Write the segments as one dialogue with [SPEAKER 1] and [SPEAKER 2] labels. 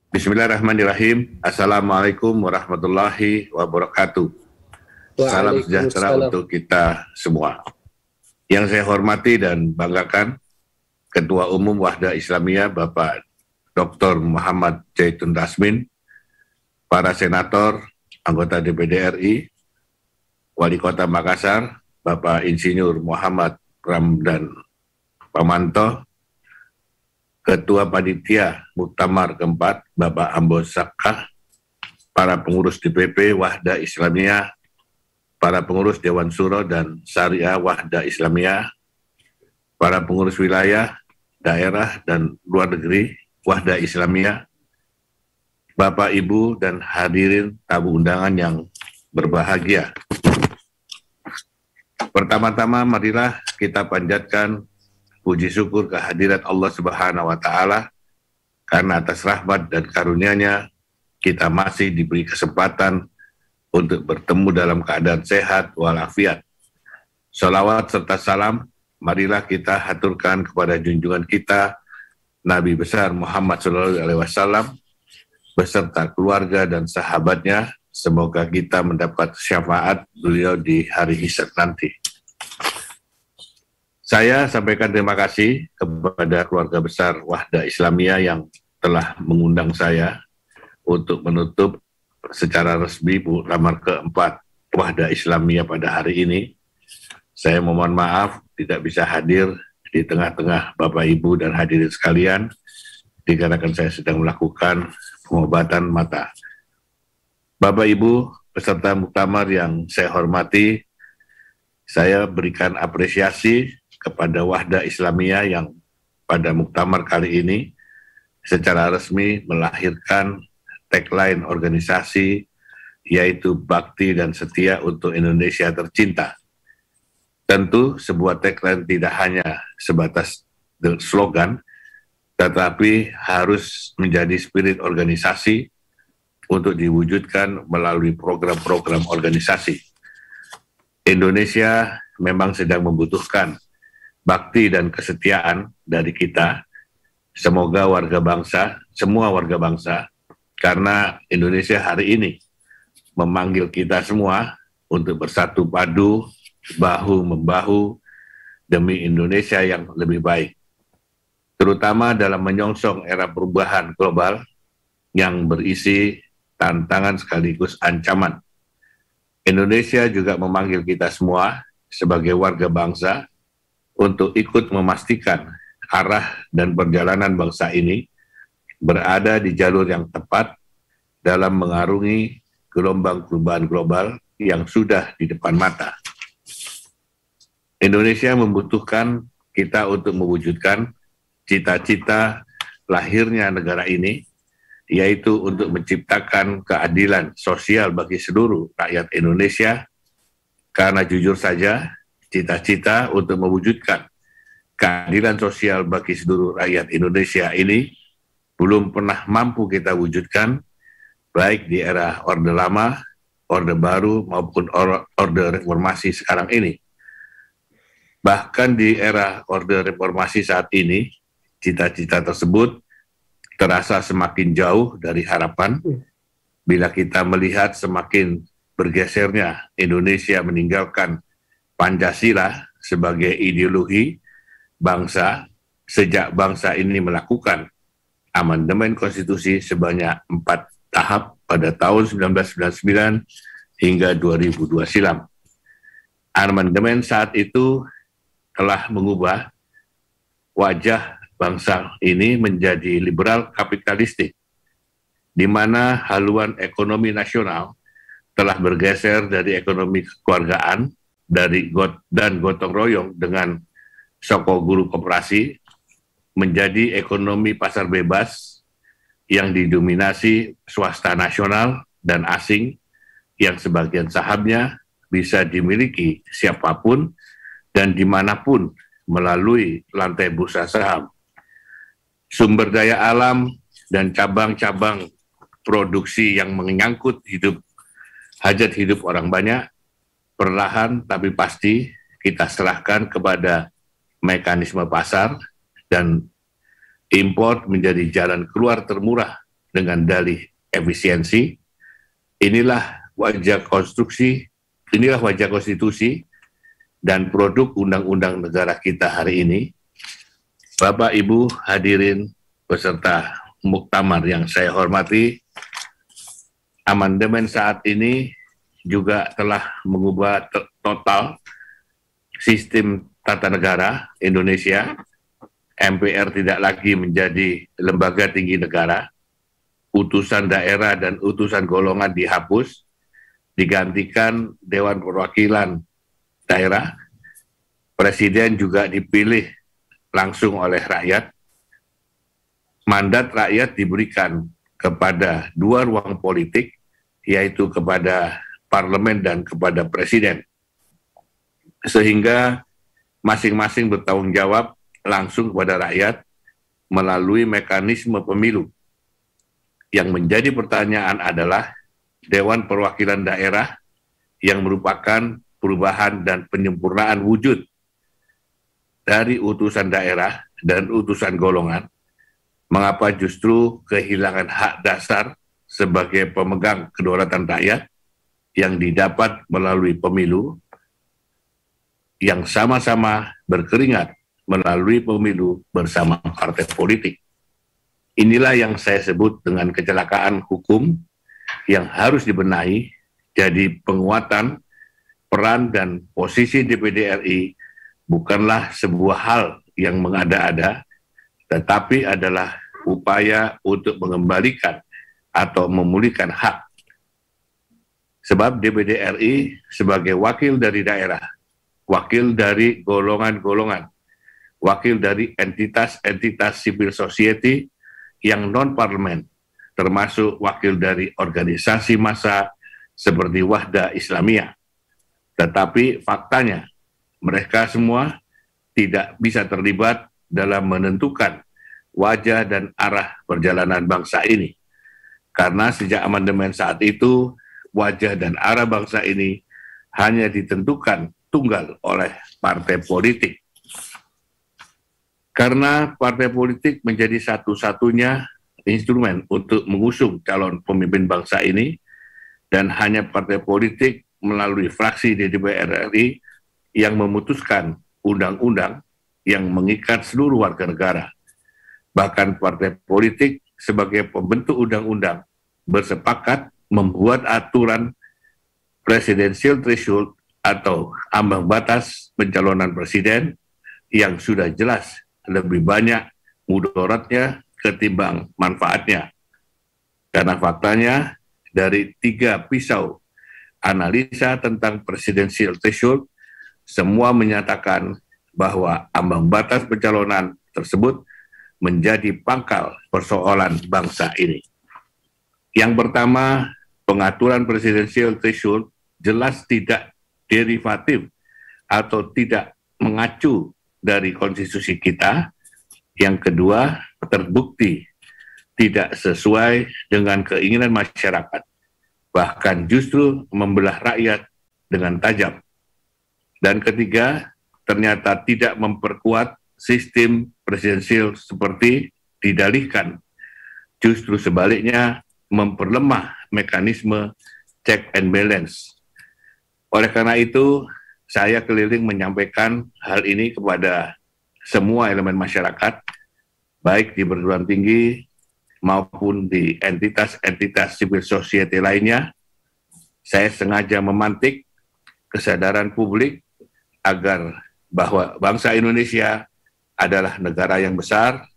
[SPEAKER 1] Bismillahirrahmanirrahim. Assalamualaikum warahmatullahi wabarakatuh. Salam sejahtera
[SPEAKER 2] Waalaikumsalam.
[SPEAKER 1] untuk kita semua. Yang saya hormati dan banggakan, Ketua Umum Wahda Islamiyah Bapak Dr. Muhammad Zaitun Rasmin, para senator, anggota DPD RI, Wali Kota Makassar, Bapak Insinyur Muhammad Ramdan Pamanto, Ketua Panitia Muktamar keempat, Bapak Ambos Sakah, para pengurus DPP Wahda Islamiyah, para pengurus Dewan Syuro dan Syariah Wahda Islamiyah, para pengurus wilayah, daerah, dan luar negeri Wahda Islamiyah, Bapak, Ibu, dan hadirin tamu undangan yang berbahagia. Pertama-tama marilah kita panjatkan puji syukur kehadirat Allah Subhanahu wa Ta'ala, karena atas rahmat dan karunia-Nya kita masih diberi kesempatan untuk bertemu dalam keadaan sehat walafiat. Salawat serta salam marilah kita haturkan kepada junjungan kita Nabi besar Muhammad SAW beserta keluarga dan sahabatnya. Semoga kita mendapat syafaat beliau di hari hisab nanti. Saya sampaikan terima kasih kepada keluarga besar Wahda Islamiyah yang telah mengundang saya untuk menutup secara resmi muktamar keempat Wahda Islamiyah pada hari ini. Saya mohon maaf tidak bisa hadir di tengah-tengah Bapak Ibu dan hadirin sekalian, dikarenakan saya sedang melakukan pengobatan mata. Bapak Ibu peserta muktamar yang saya hormati, saya berikan apresiasi kepada Wahda Islamiyah yang pada muktamar kali ini secara resmi melahirkan tagline organisasi, yaitu Bakti dan Setia untuk Indonesia Tercinta. Tentu sebuah tagline tidak hanya sebatas slogan, tetapi harus menjadi spirit organisasi untuk diwujudkan melalui program-program organisasi. Indonesia memang sedang membutuhkan bakti dan kesetiaan dari kita, semoga warga bangsa, semua warga bangsa, karena Indonesia hari ini memanggil kita semua untuk bersatu padu, bahu-membahu demi Indonesia yang lebih baik, terutama dalam menyongsong era perubahan global yang berisi tantangan sekaligus ancaman. Indonesia juga memanggil kita semua sebagai warga bangsa untuk ikut memastikan arah dan perjalanan bangsa ini berada di jalur yang tepat dalam mengarungi gelombang perubahan global yang sudah di depan mata. Indonesia membutuhkan kita untuk mewujudkan cita-cita lahirnya negara ini, yaitu untuk menciptakan keadilan sosial bagi seluruh rakyat Indonesia, karena jujur saja, cita-cita untuk mewujudkan keadilan sosial bagi seluruh rakyat Indonesia ini belum pernah mampu kita wujudkan, baik di era Orde Lama, Orde Baru, maupun Orde Reformasi sekarang ini. Bahkan di era Orde Reformasi saat ini, cita-cita tersebut terasa semakin jauh dari harapan bila kita melihat semakin bergesernya Indonesia meninggalkan Pancasila sebagai ideologi bangsa sejak bangsa ini melakukan amandemen konstitusi sebanyak 4 tahap pada tahun 1999 hingga 2002 silam. Amandemen saat itu telah mengubah wajah bangsa ini menjadi liberal kapitalistik, di mana haluan ekonomi nasional telah bergeser dari ekonomi kekeluargaan dan gotong royong dengan soko guru koperasi menjadi ekonomi pasar bebas yang didominasi swasta nasional dan asing yang sebagian sahamnya bisa dimiliki siapapun dan dimanapun melalui lantai bursa saham. Sumber daya alam dan cabang-cabang produksi yang menyangkut hajat hidup orang banyak, perlahan tapi pasti kita serahkan kepada mekanisme pasar dan impor menjadi jalan keluar termurah dengan dalih efisiensi. Inilah wajah konstitusi dan produk undang-undang negara kita hari ini. Bapak, Ibu, hadirin peserta muktamar yang saya hormati, amandemen saat ini juga telah mengubah total sistem tata negara Indonesia. MPR tidak lagi menjadi lembaga tinggi negara, utusan daerah dan utusan golongan dihapus, digantikan Dewan Perwakilan Daerah, Presiden juga dipilih langsung oleh rakyat, mandat rakyat diberikan kepada dua ruang politik, yaitu kepada parlemen dan kepada presiden. Sehingga masing-masing bertanggung jawab langsung kepada rakyat melalui mekanisme pemilu. Yang menjadi pertanyaan adalah Dewan Perwakilan Daerah yang merupakan perubahan dan penyempurnaan wujud dari utusan daerah dan utusan golongan, mengapa justru kehilangan hak dasar sebagai pemegang kedaulatan rakyat yang didapat melalui pemilu, yang sama-sama berkeringat melalui pemilu bersama partai politik. Inilah yang saya sebut dengan kecelakaan hukum yang harus dibenahi, jadi penguatan peran dan posisi DPD RI bukanlah sebuah hal yang mengada-ada, tetapi adalah upaya untuk mengembalikan atau memulihkan hak. Sebab DPD RI sebagai wakil dari daerah, wakil dari golongan-golongan, wakil dari entitas-entitas civil society yang non-parlemen, termasuk wakil dari organisasi massa seperti Wahda Islamiyah. Tetapi faktanya, mereka semua tidak bisa terlibat dalam menentukan wajah dan arah perjalanan bangsa ini. Karena sejak amandemen saat itu, wajah dan arah bangsa ini hanya ditentukan tunggal oleh partai politik. Karena partai politik menjadi satu-satunya instrumen untuk mengusung calon pemimpin bangsa ini, dan hanya partai politik melalui fraksi di DPR RI yang memutuskan undang-undang yang mengikat seluruh warga negara. Bahkan partai politik sebagai pembentuk undang-undang bersepakat membuat aturan presidensial threshold atau ambang batas pencalonan presiden yang sudah jelas lebih banyak mudaratnya ketimbang manfaatnya. Karena faktanya dari 3 pisau analisa tentang presidensial threshold, semua menyatakan bahwa ambang batas pencalonan tersebut menjadi pangkal persoalan bangsa ini. Yang pertama, pengaturan presidensial threshold jelas tidak derivatif atau tidak mengacu dari konstitusi kita. Yang kedua, terbukti tidak sesuai dengan keinginan masyarakat, bahkan justru membelah rakyat dengan tajam. Dan ketiga, ternyata tidak memperkuat sistem presidensial seperti didalihkan. Justru sebaliknya memperlemah mekanisme check and balance. Oleh karena itu, saya keliling menyampaikan hal ini kepada semua elemen masyarakat, baik di perguruan tinggi maupun di entitas-entitas civil society lainnya. Saya sengaja memantik kesadaran publik agar bahwa bangsa Indonesia adalah negara yang besar,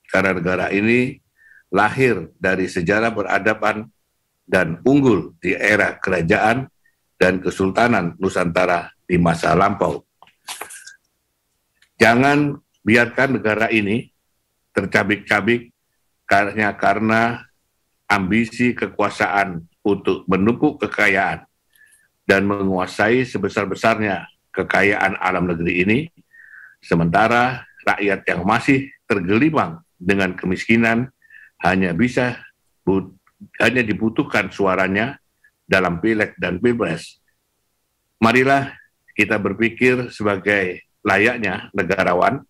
[SPEAKER 1] karena negara ini lahir dari sejarah peradaban dan unggul di era kerajaan dan kesultanan Nusantara di masa lampau. Jangan biarkan negara ini tercabik-cabik karena ambisi kekuasaan untuk menumpuk kekayaan dan menguasai sebesar-besarnya kekayaan alam negeri ini, sementara rakyat yang masih tergelimang dengan kemiskinan hanya dibutuhkan suaranya dalam pileg dan pilpres. Marilah kita berpikir sebagai layaknya negarawan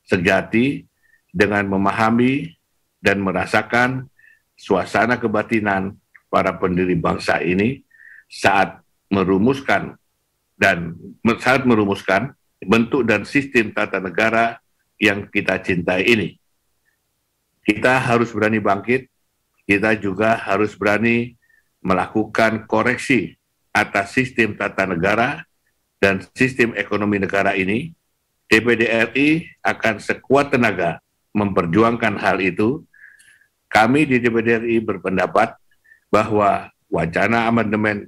[SPEAKER 1] sejati dengan memahami dan merasakan suasana kebatinan para pendiri bangsa ini saat merumuskan bentuk dan sistem tata negara yang kita cintai ini. Kita harus berani bangkit, kita juga harus berani melakukan koreksi atas sistem tata negara dan sistem ekonomi negara ini. DPD RI akan sekuat tenaga memperjuangkan hal itu. Kami di DPD RI berpendapat bahwa wacana amandemen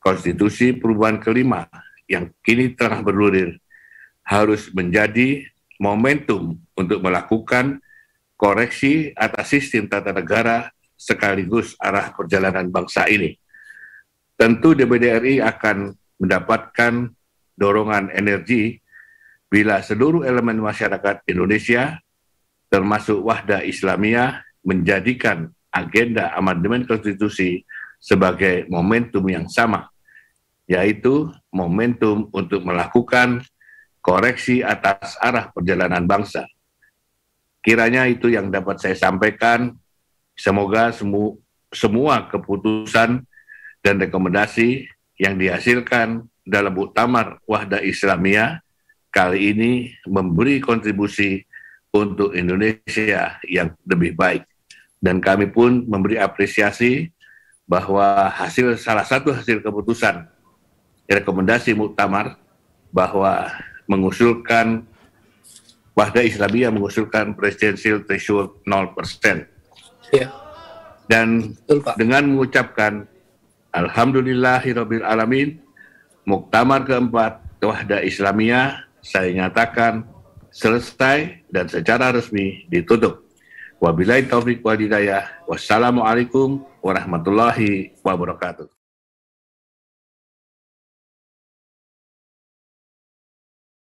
[SPEAKER 1] Konstitusi perubahan kelima yang kini tengah bergulir harus menjadi momentum untuk melakukan koreksi atas sistem tata negara sekaligus arah perjalanan bangsa ini. Tentu DPD RI akan mendapatkan dorongan energi bila seluruh elemen masyarakat Indonesia, termasuk Wahda Islamiyah, menjadikan agenda amandemen konstitusi sebagai momentum yang sama, yaitu momentum untuk melakukan koreksi atas arah perjalanan bangsa. Kiranya itu yang dapat saya sampaikan. Semoga semua keputusan dan rekomendasi yang dihasilkan dalam Muktamar Wahda Islamiyah kali ini memberi kontribusi untuk Indonesia yang lebih baik. Dan kami pun memberi apresiasi bahwa salah satu hasil keputusan rekomendasi Muktamar bahwa mengusulkan Wahda Islamiyah mengusulkan presidensial threshold 0%. Ya. Dan betul, Pak. Dengan mengucapkan Alhamdulillahirabbil alamin, Muktamar keempat Wahda Islamiyah saya nyatakan selesai dan secara resmi ditutup. Wabillahi taufiq wal hidayah. Wassalamualaikum warahmatullahi wabarakatuh.